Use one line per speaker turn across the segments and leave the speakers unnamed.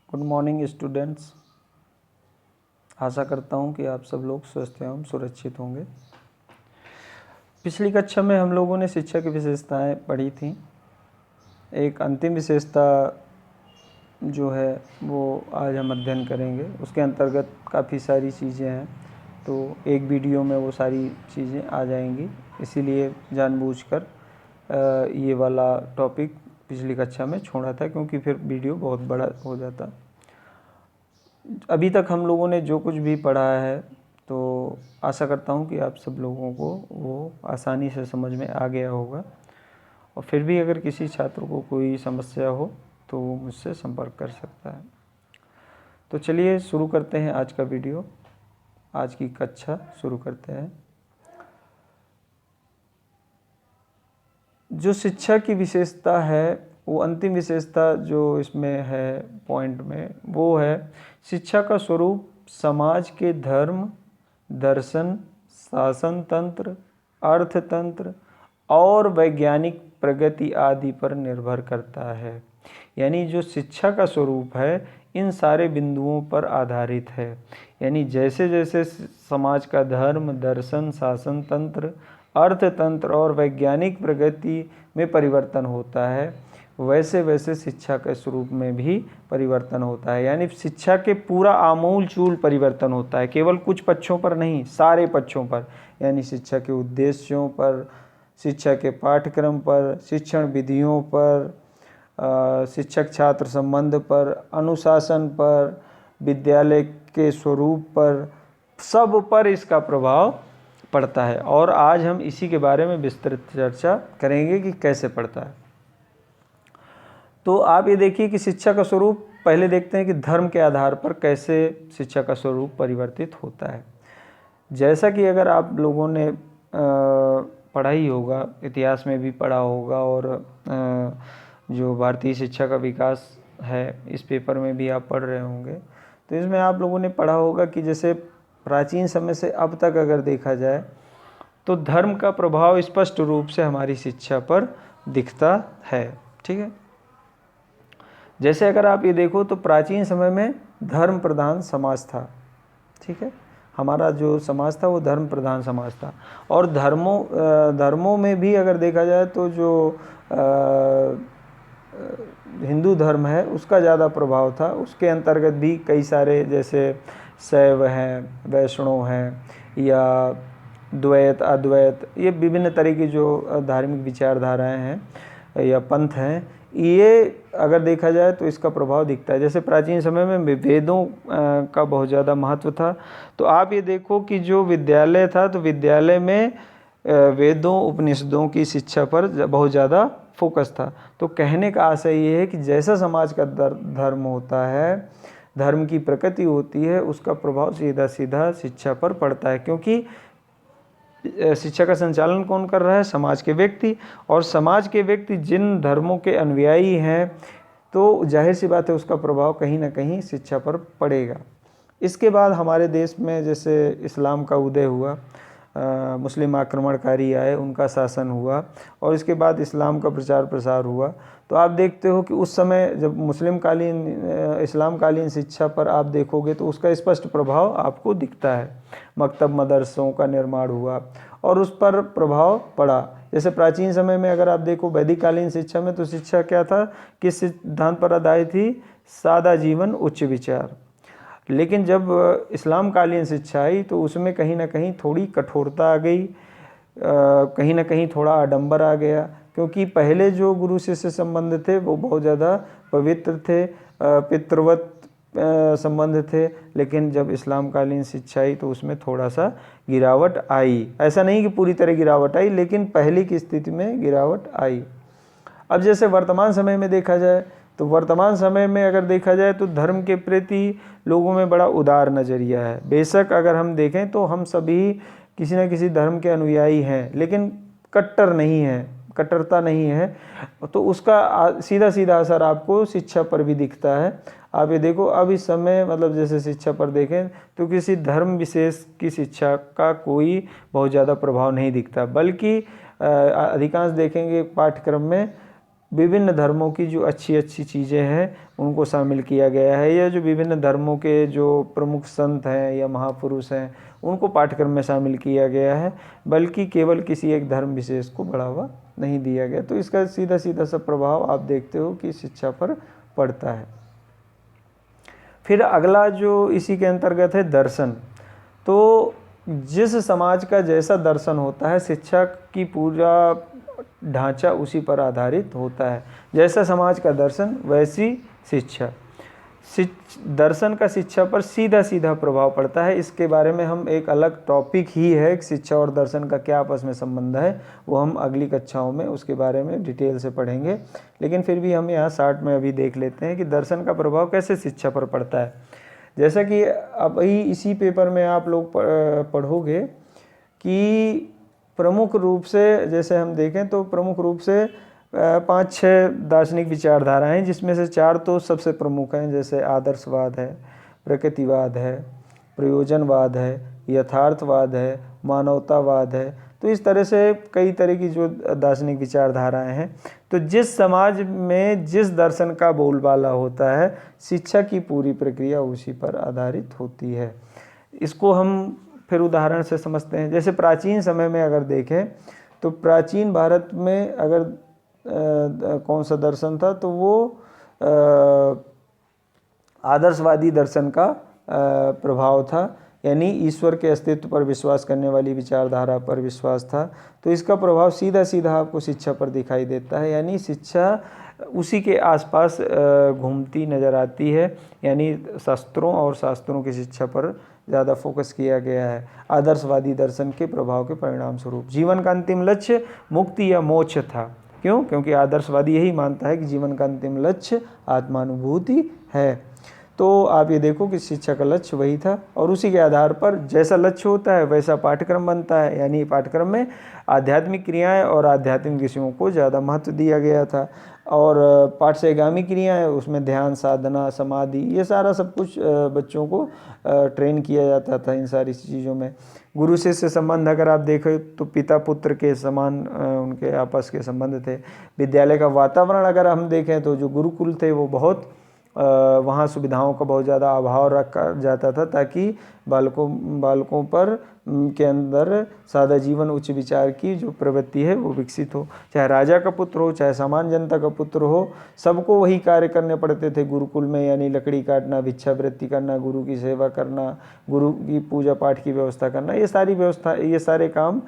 Good morning students. आशा करता हूँ कि आप सब लोग स्वस्थ एवं सुरक्षित होंगे। पिछली कक्षा में हम लोगों ने शिक्षा की विशेषताएं पढ़ी थी। एक अंतिम विशेषता जो है वो आज हम अध्ययन करेंगे। उसके अंतर्गत काफ़ी सारी चीज़ें हैं, तो एक वीडियो में वो सारी चीज़ें आ जाएंगी। इसीलिए जानबूझकर ये वाला टॉपिक पिछली कक्षा में छोड़ा था, क्योंकि फिर वीडियो बहुत बड़ा हो जाता। अभी तक हम लोगों ने जो कुछ भी पढ़ा है, तो आशा करता हूँ कि आप सब लोगों को वो आसानी से समझ में आ गया होगा। और फिर भी अगर किसी छात्र को कोई समस्या हो तो वो मुझसे संपर्क कर सकता है। तो चलिए शुरू करते हैं आज का वीडियो, आज की कक्षा शुरू करते हैं। जो शिक्षा की विशेषता है, वो अंतिम विशेषता जो इसमें है पॉइंट में, वो है शिक्षा का स्वरूप समाज के धर्म, दर्शन, शासन तंत्र, अर्थतंत्र और वैज्ञानिक प्रगति आदि पर निर्भर करता है। यानी जो शिक्षा का स्वरूप है इन सारे बिंदुओं पर आधारित है। यानी जैसे जैसे समाज का धर्म, दर्शन, शासन तंत्र, अर्थतंत्र और वैज्ञानिक प्रगति में परिवर्तन होता है, वैसे वैसे शिक्षा के स्वरूप में भी परिवर्तन होता है। यानी शिक्षा के पूरा आमूल चूल परिवर्तन होता है, केवल कुछ पक्षों पर नहीं, सारे पक्षों पर। यानी शिक्षा के उद्देश्यों पर, शिक्षा के पाठ्यक्रम पर, शिक्षण विधियों पर, शिक्षक छात्र संबंध पर, अनुशासन पर, विद्यालय के स्वरूप पर, सब पर इसका प्रभाव पड़ता है। और आज हम इसी के बारे में विस्तृत चर्चा करेंगे कि कैसे पड़ता है। तो आप ये देखिए कि शिक्षा का स्वरूप, पहले देखते हैं कि धर्म के आधार पर कैसे शिक्षा का स्वरूप परिवर्तित होता है। जैसा कि अगर आप लोगों ने पढ़ा ही होगा, इतिहास में भी पढ़ा होगा, और जो भारतीय शिक्षा का विकास है इस पेपर में भी आप पढ़ रहे होंगे, तो इसमें आप लोगों ने पढ़ा होगा कि जैसे प्राचीन समय से अब तक अगर देखा जाए तो धर्म का प्रभाव स्पष्ट रूप से हमारी शिक्षा पर दिखता है। ठीक है, जैसे अगर आप ये देखो तो प्राचीन समय में धर्म प्रधान समाज था। ठीक है, हमारा जो समाज था वो धर्म प्रधान समाज था। और धर्मों में भी अगर देखा जाए तो जो हिंदू धर्म है उसका ज़्यादा प्रभाव था। उसके अंतर्गत भी कई सारे, जैसे शैव हैं, वैष्णव हैं, या द्वैत, अद्वैत, ये विभिन्न तरह की जो धार्मिक विचारधाराएं हैं या पंथ हैं, ये अगर देखा जाए तो इसका प्रभाव दिखता है। जैसे प्राचीन समय में वेदों का बहुत ज़्यादा महत्व था। तो आप ये देखो कि जो विद्यालय था, तो विद्यालय में वेदों, उपनिषदों की शिक्षा पर बहुत ज़्यादा फोकस था। तो कहने का आशय ये है कि जैसा समाज का धर्म होता है, धर्म की प्रकृति होती है, उसका प्रभाव सीधा सीधा शिक्षा पर पड़ता है। क्योंकि शिक्षा का संचालन कौन कर रहा है? समाज के व्यक्ति। और समाज के व्यक्ति जिन धर्मों के अनुयायी हैं, तो जाहिर सी बात है उसका प्रभाव कहीं ना कहीं शिक्षा पर पड़ेगा। इसके बाद हमारे देश में जैसे इस्लाम का उदय हुआ, मुस्लिम आक्रमणकारी आए, उनका शासन हुआ, और इसके बाद इस्लाम का प्रचार प्रसार हुआ। तो आप देखते हो कि उस समय जब इस्लाम कालीन शिक्षा पर आप देखोगे तो उसका स्पष्ट प्रभाव आपको दिखता है। मकतब मदरसों का निर्माण हुआ और उस पर प्रभाव पड़ा। जैसे प्राचीन समय में अगर आप देखो वैदिक कालीन शिक्षा में, तो शिक्षा क्या था, किस सिद्धांत पर आधारित थी? सादा जीवन, उच्च विचार। लेकिन जब इस्लाम कालीन शिक्षा आई तो उसमें कहीं ना कहीं थोड़ी कठोरता आ गई, कहीं ना कहीं थोड़ा आडंबर आ गया। क्योंकि पहले जो गुरु शिष्य संबंध थे वो बहुत ज़्यादा पवित्र थे, पितृवत संबंध थे। लेकिन जब इस्लाम कालीन शिक्षा आई तो उसमें थोड़ा सा गिरावट आई। ऐसा नहीं कि पूरी तरह गिरावट आई, लेकिन पहले की स्थिति में गिरावट आई। अब जैसे वर्तमान समय में देखा जाए, तो वर्तमान समय में अगर देखा जाए तो धर्म के प्रति लोगों में बड़ा उदार नज़रिया है। बेशक अगर हम देखें तो हम सभी किसी न किसी धर्म के अनुयायी हैं, लेकिन कट्टर नहीं है, कट्टरता नहीं है। तो उसका सीधा सीधा असर आपको शिक्षा पर भी दिखता है। आप ये देखो, अब इस समय मतलब जैसे शिक्षा पर देखें तो किसी धर्म विशेष की शिक्षा का कोई बहुत ज़्यादा प्रभाव नहीं दिखता, बल्कि अधिकांश देखेंगे पाठ्यक्रम में विभिन्न धर्मों की जो अच्छी अच्छी चीज़ें हैं उनको शामिल किया गया है, या जो विभिन्न धर्मों के जो प्रमुख संत हैं या महापुरुष हैं उनको पाठ्यक्रम में शामिल किया गया है, बल्कि केवल किसी एक धर्म विशेष को बढ़ावा नहीं दिया गया। तो इसका सीधा सीधा सा प्रभाव आप देखते हो कि शिक्षा पर पड़ता है। फिर अगला जो इसी के अंतर्गत है दर्शन। तो जिस समाज का जैसा दर्शन होता है, शिक्षा की पूरा ढांचा उसी पर आधारित होता है। जैसा समाज का दर्शन वैसी शिक्षा। दर्शन का शिक्षा पर सीधा सीधा प्रभाव पड़ता है। इसके बारे में हम एक अलग टॉपिक ही है कि शिक्षा और दर्शन का क्या आपस में संबंध है, वो हम अगली कक्षाओं में उसके बारे में डिटेल से पढ़ेंगे। लेकिन फिर भी हम यहाँ शॉर्ट में अभी देख लेते हैं कि दर्शन का प्रभाव कैसे शिक्षा पर पड़ता है। जैसा कि अभी इसी पेपर में आप लोग पढ़ोगे कि प्रमुख रूप से, जैसे हम देखें तो प्रमुख रूप से 5-6 दार्शनिक विचारधाराएं, जिसमें से 4 तो सबसे प्रमुख हैं, जैसे आदर्शवाद है, प्रकृतिवाद है, प्रयोजनवाद है, यथार्थवाद है, मानवतावाद है। तो इस तरह से कई तरह की जो दार्शनिक विचारधाराएं हैं। तो जिस समाज में जिस दर्शन का बोलबाला होता है, शिक्षा की पूरी प्रक्रिया उसी पर आधारित होती है। इसको हम फिर उदाहरण से समझते हैं। जैसे प्राचीन समय में अगर देखें तो प्राचीन भारत में अगर कौन सा दर्शन था, तो वो आदर्शवादी दर्शन का प्रभाव था, यानी ईश्वर के अस्तित्व पर विश्वास करने वाली विचारधारा पर विश्वास था। तो इसका प्रभाव सीधा सीधा आपको शिक्षा पर दिखाई देता है, यानी शिक्षा उसी के आसपास घूमती नज़र आती है, यानी शास्त्रों और शास्त्रों की शिक्षा पर ज़्यादा फोकस किया गया है। आदर्शवादी दर्शन के प्रभाव के परिणाम स्वरूप जीवन का अंतिम लक्ष्य मुक्ति या मोक्ष था। क्यों? क्योंकि आदर्शवादी यही मानता है कि जीवन का अंतिम लक्ष्य आत्मानुभूति है। तो आप ये देखो कि शिक्षा का लक्ष्य वही था, और उसी के आधार पर जैसा लक्ष्य होता है वैसा पाठ्यक्रम बनता है, यानी पाठ्यक्रम में आध्यात्मिक क्रियाएं और आध्यात्मिक विषयों को ज़्यादा महत्व दिया गया था। और पाठ से आगामी क्रियाएं, उसमें ध्यान, साधना, समाधि, ये सारा सब कुछ बच्चों को ट्रेन किया जाता था इन सारी चीज़ों में। गुरु शिष्य संबंध अगर आप देखें तो पिता पुत्र के समान उनके आपस के संबंध थे। विद्यालय का वातावरण अगर हम देखें तो जो गुरुकुल थे वो बहुत वहाँ सुविधाओं का बहुत ज़्यादा अभाव रखा जाता था, ताकि बालकों पर के अंदर सादा जीवन, उच्च विचार की जो प्रवृत्ति है वो विकसित हो। चाहे राजा का पुत्र हो, चाहे सामान्य जनता का पुत्र हो, सबको वही कार्य करने पड़ते थे गुरुकुल में, यानी लकड़ी काटना, भिक्षावृत्ति करना, गुरु की सेवा करना, गुरु की पूजा पाठ की व्यवस्था करना, ये सारे काम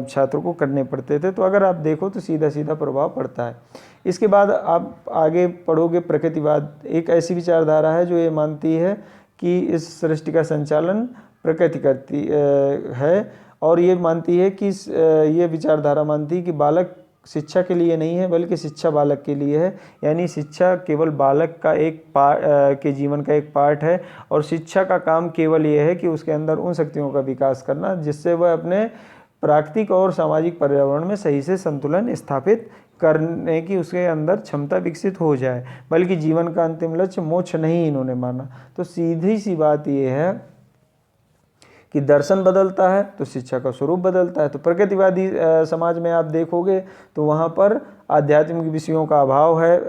छात्रों को करने पड़ते थे। तो अगर आप देखो तो सीधा सीधा प्रभाव पड़ता है। इसके बाद आप आगे पढ़ोगे प्रकृतिवाद। एक ऐसी विचारधारा है जो ये मानती है कि इस सृष्टि का संचालन प्रकृति करती है, और ये मानती है कि ये विचारधारा मानती है कि बालक शिक्षा के लिए नहीं है, बल्कि शिक्षा बालक के लिए है। यानी शिक्षा केवल बालक का एक के जीवन का एक पार्ट है, और शिक्षा का काम केवल ये है कि उसके अंदर उन शक्तियों का विकास करना जिससे वह अपने प्राकृतिक और सामाजिक पर्यावरण में सही से संतुलन स्थापित करने की उसके अंदर क्षमता विकसित हो जाए, बल्कि जीवन का अंतिम लक्ष्य मोक्ष नहीं इन्होंने माना। तो सीधी सी बात ये है कि दर्शन बदलता है तो शिक्षा का स्वरूप बदलता है। तो प्रकृतिवादी समाज में आप देखोगे तो वहाँ पर आध्यात्मिक विषयों का अभाव है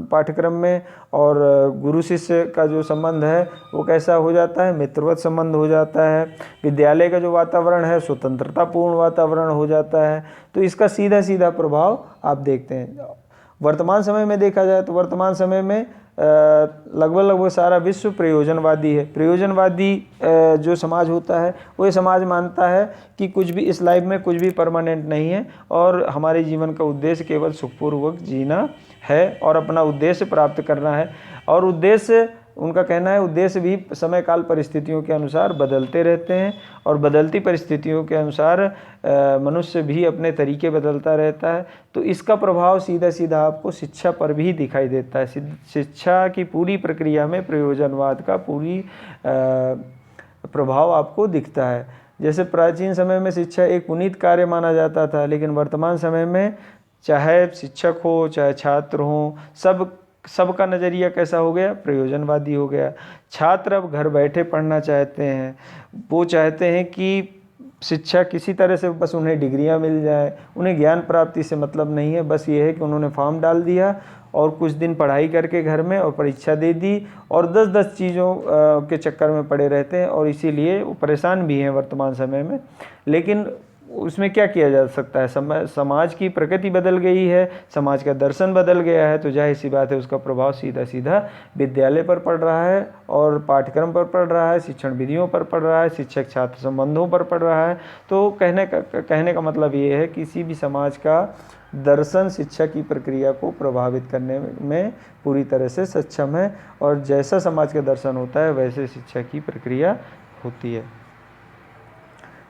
पाठ्यक्रम में, और गुरु शिष्य का जो संबंध है वो कैसा हो जाता है, मित्रवत संबंध हो जाता है। विद्यालय का जो वातावरण है स्वतंत्रतापूर्ण वातावरण हो जाता है। तो इसका सीधा सीधा प्रभाव आप देखते हैं। वर्तमान समय में देखा जाए तो वर्तमान समय में लगभग सारा विश्व प्रयोजनवादी है। प्रयोजनवादी जो समाज होता है वो ये समाज मानता है कि कुछ भी इस लाइफ में कुछ भी परमानेंट नहीं है, और हमारे जीवन का उद्देश्य केवल सुखपूर्वक जीना है और अपना उद्देश्य प्राप्त करना है। और उद्देश्य, उनका कहना है, उद्देश्य भी समय काल परिस्थितियों के अनुसार बदलते रहते हैं, और बदलती परिस्थितियों के अनुसार मनुष्य भी अपने तरीके बदलता रहता है। तो इसका प्रभाव सीधा सीधा आपको शिक्षा पर भी दिखाई देता है। शिक्षा की पूरी प्रक्रिया में प्रयोजनवाद का पूरी प्रभाव आपको दिखता है। जैसे प्राचीन समय में शिक्षा एक पुनीत कार्य माना जाता था, लेकिन वर्तमान समय में चाहे शिक्षक हो चाहे छात्र हो, सबका नज़रिया कैसा हो गया, प्रयोजनवादी हो गया। छात्र अब घर बैठे पढ़ना चाहते हैं, वो चाहते हैं कि शिक्षा किसी तरह से बस उन्हें डिग्रियां मिल जाए, उन्हें ज्ञान प्राप्ति से मतलब नहीं है। बस ये है कि उन्होंने फॉर्म डाल दिया और कुछ दिन पढ़ाई करके घर में और परीक्षा दे दी और 10-10 चीज़ों के चक्कर में पड़े रहते हैं और इसीलिए वो परेशान भी हैं वर्तमान समय में। लेकिन उसमें क्या किया जा सकता है, समाज की प्रकृति बदल गई है, समाज का दर्शन बदल गया है, तो जाहिर सी बात है उसका प्रभाव सीधा सीधा विद्यालय पर पड़ रहा है और पाठ्यक्रम पर पड़ रहा है, शिक्षण विधियों पर पड़ रहा है, शिक्षक छात्र संबंधों पर पड़ रहा है। तो कहने का मतलब ये है किसी भी समाज का दर्शन शिक्षा की प्रक्रिया को प्रभावित करने में पूरी तरह से सक्षम है और जैसा समाज का दर्शन होता है वैसे शिक्षा की प्रक्रिया होती है।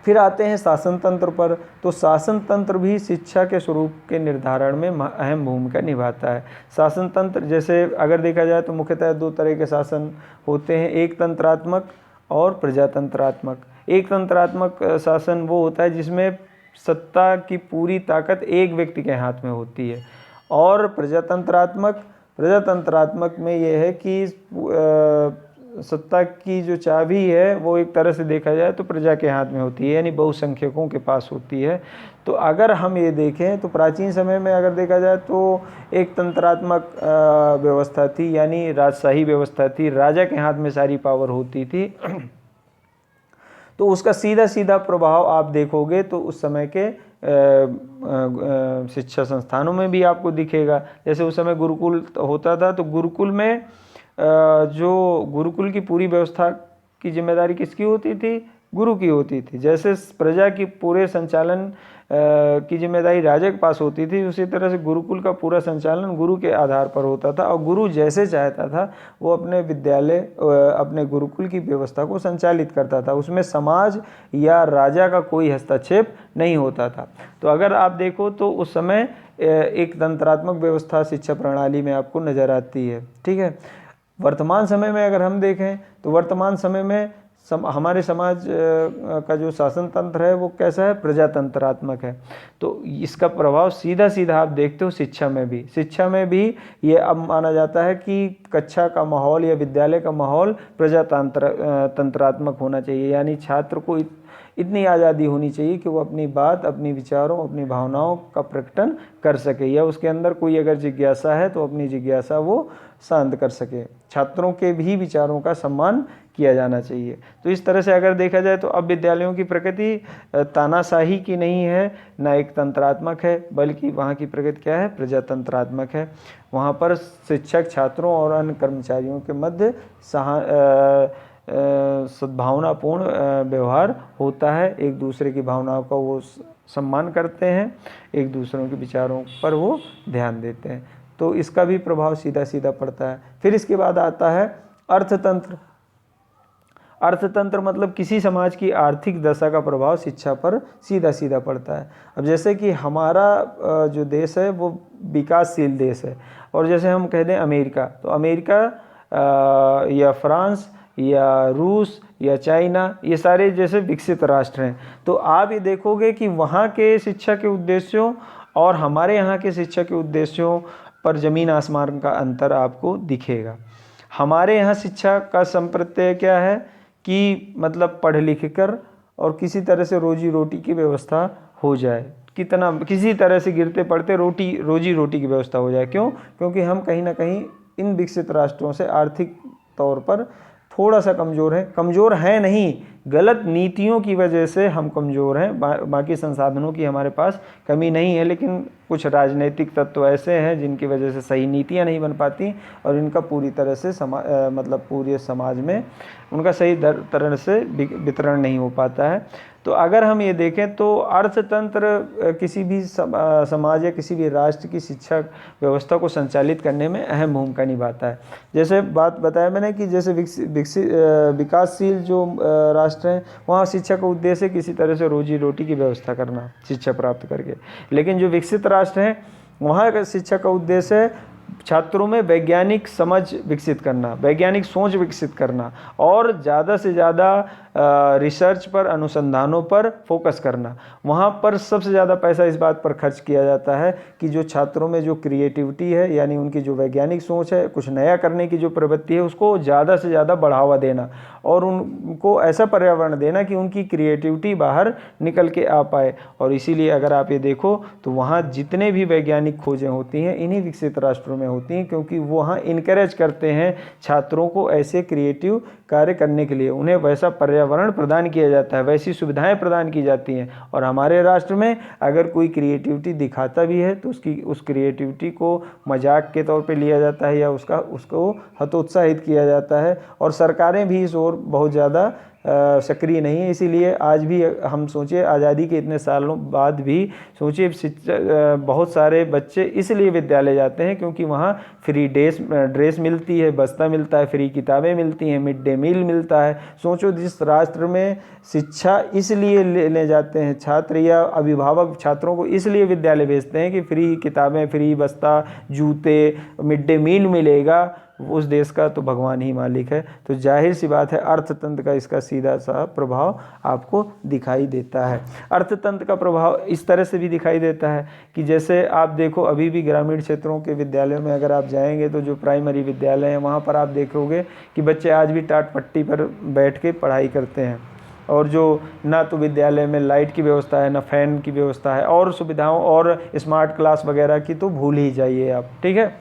फिर आते हैं शासन तंत्र पर। तो शासन तंत्र भी शिक्षा के स्वरूप के निर्धारण में अहम भूमिका निभाता है। शासन तंत्र जैसे अगर देखा जाए तो मुख्यतः 2 तरह के शासन होते हैं, एक तंत्रात्मक और प्रजातंत्रात्मक। एक तंत्रात्मक शासन वो होता है जिसमें सत्ता की पूरी ताकत एक व्यक्ति के हाथ में होती है और प्रजातंत्रात्मक में ये है कि सत्ता की जो चाबी है वो एक तरह से देखा जाए तो प्रजा के हाथ में होती है, यानी बहुसंख्यकों के पास होती है। तो अगर हम ये देखें तो प्राचीन समय में अगर देखा जाए तो एक तंत्रात्मक व्यवस्था थी, यानी राजशाही व्यवस्था थी, राजा के हाथ में सारी पावर होती थी। तो उसका सीधा सीधा प्रभाव आप देखोगे तो उस समय के शिक्षा संस्थानों में भी आपको दिखेगा। जैसे उस समय गुरुकुल होता था तो गुरुकुल में जो गुरुकुल की पूरी व्यवस्था की जिम्मेदारी किसकी होती थी? गुरु की होती थी। जैसे प्रजा की पूरे संचालन की जिम्मेदारी राजा के पास होती थी, उसी तरह से गुरुकुल का पूरा संचालन गुरु के आधार पर होता था और गुरु जैसे चाहता था वो अपने विद्यालय अपने गुरुकुल की व्यवस्था को संचालित करता था। उसमें समाज या राजा का कोई हस्तक्षेप नहीं होता था। तो अगर आप देखो तो उस समय एक तंत्रात्मक व्यवस्था शिक्षा प्रणाली में आपको नज़र आती है। ठीक है। वर्तमान समय में अगर हम देखें तो वर्तमान समय में हमारे समाज का जो शासन तंत्र है वो कैसा है? प्रजातंत्रात्मक है। तो इसका प्रभाव सीधा सीधा आप देखते हो शिक्षा में भी ये अब माना जाता है कि कक्षा का माहौल या विद्यालय का माहौल तंत्रात्मक होना चाहिए, यानी छात्र को इतनी आज़ादी होनी चाहिए कि वो अपनी बात, अपनी विचारों, अपनी भावनाओं का प्रकटन कर सके, या उसके अंदर कोई अगर जिज्ञासा है तो अपनी जिज्ञासा वो शांत कर सके। छात्रों के भी विचारों का सम्मान किया जाना चाहिए। तो इस तरह से अगर देखा जाए तो अब विद्यालयों की प्रकृति तानाशाही की नहीं है, ना एक तंत्रात्मक है, बल्कि वहाँ की प्रकृति क्या है? प्रजातंत्रात्मक है। वहाँ पर शिक्षक, छात्रों और अन्य कर्मचारियों के मध्य सद्भावनापूर्ण व्यवहार होता है। एक दूसरे की भावनाओं का वो सम्मान करते हैं, एक दूसरों के विचारों पर वो ध्यान देते हैं। तो इसका भी प्रभाव सीधा सीधा पड़ता है। फिर इसके बाद आता है अर्थतंत्र। अर्थतंत्र मतलब किसी समाज की आर्थिक दशा का प्रभाव शिक्षा पर सीधा सीधा पड़ता है। अब जैसे कि हमारा जो देश है वो विकासशील देश है, और जैसे हम कह दें अमेरिका, तो अमेरिका या फ्रांस या रूस या चाइना, ये सारे जैसे विकसित राष्ट्र हैं। तो आप ये देखोगे कि वहाँ के शिक्षा के उद्देश्यों और हमारे यहाँ के शिक्षा के उद्देश्यों पर ज़मीन आसमान का अंतर आपको दिखेगा। हमारे यहाँ शिक्षा का संप्रत्यय क्या है कि मतलब पढ़ लिख कर और किसी तरह से रोजी रोटी की व्यवस्था हो जाए, किसी तरह से गिरते पड़ते रोजी रोटी की व्यवस्था हो जाए। क्यों? क्योंकि हम कहीं ना कहीं इन विकसित राष्ट्रों से आर्थिक तौर पर थोड़ा सा कमज़ोर हैं नहीं, गलत नीतियों की वजह से हम कमज़ोर हैं। बाकी संसाधनों की हमारे पास कमी नहीं है, लेकिन कुछ राजनीतिक तत्व ऐसे हैं जिनकी वजह से सही नीतियां नहीं बन पाती और इनका पूरी तरह से मतलब पूरे समाज में उनका सही तरह से वितरण नहीं हो पाता है। तो अगर हम ये देखें तो अर्थतंत्र किसी भी समाज या किसी भी राष्ट्र की शिक्षा व्यवस्था को संचालित करने में अहम भूमिका निभाता है। जैसे बात बताया मैंने कि जैसे विकासशील जो राष्ट्र हैं वहाँ शिक्षा का उद्देश्य किसी तरह से रोजी रोटी की व्यवस्था करना शिक्षा प्राप्त करके, लेकिन जो विकसित राष्ट्र हैं वहाँ का शिक्षा का उद्देश्य है छात्रों में वैज्ञानिक समझ विकसित करना, वैज्ञानिक सोच विकसित करना और ज़्यादा से ज़्यादा रिसर्च पर, अनुसंधानों पर फोकस करना। वहाँ पर सबसे ज़्यादा पैसा इस बात पर खर्च किया जाता है कि जो छात्रों में जो क्रिएटिविटी है, यानी उनकी जो वैज्ञानिक सोच है, कुछ नया करने की जो प्रवृत्ति है, उसको ज़्यादा से ज़्यादा बढ़ावा देना और उनको ऐसा पर्यावरण देना कि उनकी क्रिएटिविटी बाहर निकल के आ पाए। और इसीलिए अगर आप ये देखो तो वहाँ जितने भी वैज्ञानिक खोजें होती हैं इन्हीं विकसित राष्ट्रों में होती हैं, क्योंकि वो वहाँ इनकरेज करते हैं छात्रों को ऐसे क्रिएटिव कार्य करने के लिए, उन्हें वैसा पर्यावरण प्रदान किया जाता है, वैसी सुविधाएं प्रदान की जाती हैं। और हमारे राष्ट्र में अगर कोई क्रिएटिविटी दिखाता भी है तो उस क्रिएटिविटी को मजाक के तौर पे लिया जाता है या उसको हतोत्साहित किया जाता है। और सरकारें भी इस ओर बहुत ज़्यादा सक्रिय नहीं है। इसीलिए आज भी हम सोचिए, आज़ादी के इतने सालों बाद भी सोचिए, बहुत सारे बच्चे इसलिए विद्यालय जाते हैं क्योंकि वहाँ फ्री ड्रेस मिलती है, बस्ता मिलता है, फ्री किताबें मिलती हैं, मिड डे मील मिलता है। सोचो, जिस राष्ट्र में शिक्षा इसलिए लेने जाते हैं छात्र या अभिभावक छात्रों को इसलिए विद्यालय भेजते हैं कि फ्री किताबें, फ्री बस्ता, जूते, मिड डे मील मिलेगा, उस देश का तो भगवान ही मालिक है। तो जाहिर सी बात है अर्थतंत्र का इसका सीधा सा प्रभाव आपको दिखाई देता है। अर्थतंत्र का प्रभाव इस तरह से भी दिखाई देता है कि जैसे आप देखो, अभी भी ग्रामीण क्षेत्रों के विद्यालयों में अगर आप जाएंगे तो जो प्राइमरी विद्यालय हैं वहाँ पर आप देखोगे कि बच्चे आज भी टाट पट्टी पर बैठ के पढ़ाई करते हैं। और जो ना तो विद्यालय में लाइट की व्यवस्था है, ना फैन की व्यवस्था है, और सुविधाओं और स्मार्ट क्लास वगैरह की तो भूल ही जाइए आप, ठीक है।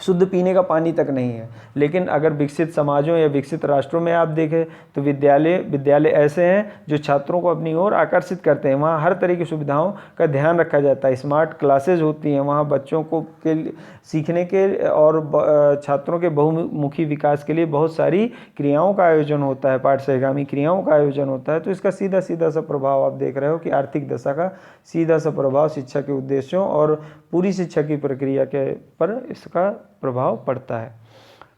शुद्ध पीने का पानी तक नहीं है। लेकिन अगर विकसित समाजों या विकसित राष्ट्रों में आप देखें तो विद्यालय ऐसे हैं जो छात्रों को अपनी ओर आकर्षित करते हैं। वहाँ हर तरह की सुविधाओं का ध्यान रखा जाता है, स्मार्ट क्लासेज होती हैं वहाँ बच्चों को सीखने के और छात्रों के बहुमुखी विकास के लिए बहुत सारी क्रियाओं का आयोजन होता है, पाठ्यगामी क्रियाओं का आयोजन होता है। तो इसका सीधा सा प्रभाव आप देख रहे हो कि आर्थिक दशा का सीधा सा प्रभाव शिक्षा के उद्देश्यों और पूरी शिक्षा की प्रक्रिया के पर इसका प्रभाव पड़ता है।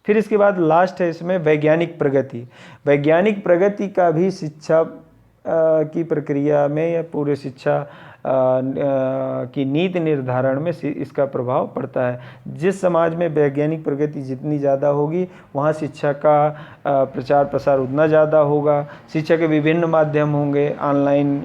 फिर इसके बाद लास्ट है इसमें वैज्ञानिक प्रगति। वैज्ञानिक प्रगति का भी शिक्षा की प्रक्रिया में या पूरे शिक्षा की नीति निर्धारण में इसका प्रभाव पड़ता है। जिस समाज में वैज्ञानिक प्रगति जितनी ज़्यादा होगी वहाँ शिक्षा का प्रचार प्रसार उतना ज़्यादा होगा। शिक्षा के विभिन्न माध्यम होंगे, ऑनलाइन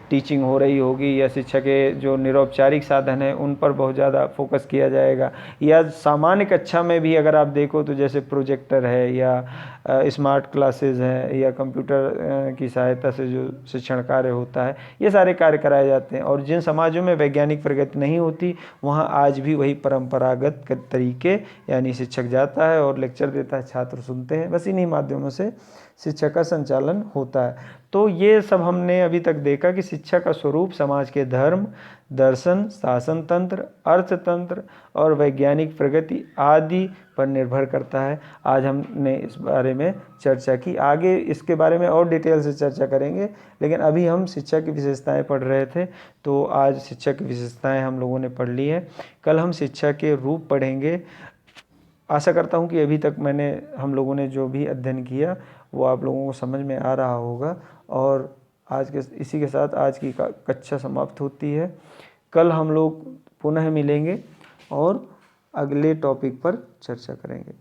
टीचिंग हो रही होगी या शिक्षा के जो निरौपचारिक साधन हैं उन पर बहुत ज़्यादा फोकस किया जाएगा। या सामान्य कक्षा में भी अगर आप देखो तो जैसे प्रोजेक्टर है या स्मार्ट क्लासेज है या कंप्यूटर की सहायता से जो शिक्षण कार्य होता है, ये सारे कार्य कराए जाते हैं। और जिन समाजों में वैज्ञानिक प्रगति नहीं होती वहाँ आज भी वही परंपरागत तरीके, यानी शिक्षक जाता है और लेक्चर देता है, छात्र सुनते हैं, बस इन्हीं माध्यमों से शिक्षा का संचालन होता है। तो ये सब हमने अभी तक देखा कि शिक्षा का स्वरूप समाज के धर्म, दर्शन, शासन तंत्र, अर्थतंत्र और वैज्ञानिक प्रगति आदि पर निर्भर करता है। आज हमने इस बारे में चर्चा की, आगे इसके बारे में और डिटेल से चर्चा करेंगे, लेकिन अभी हम शिक्षा की विशेषताएं पढ़ रहे थे। तो आज शिक्षा की विशेषताएं हम लोगों ने पढ़ ली है, कल हम शिक्षा के रूप पढ़ेंगे। आशा करता हूँ कि अभी तक हम लोगों ने जो भी अध्ययन किया वो आप लोगों को समझ में आ रहा होगा। और इसी के साथ आज की कक्षा समाप्त होती है। कल हम लोग पुनः मिलेंगे और अगले टॉपिक पर चर्चा करेंगे।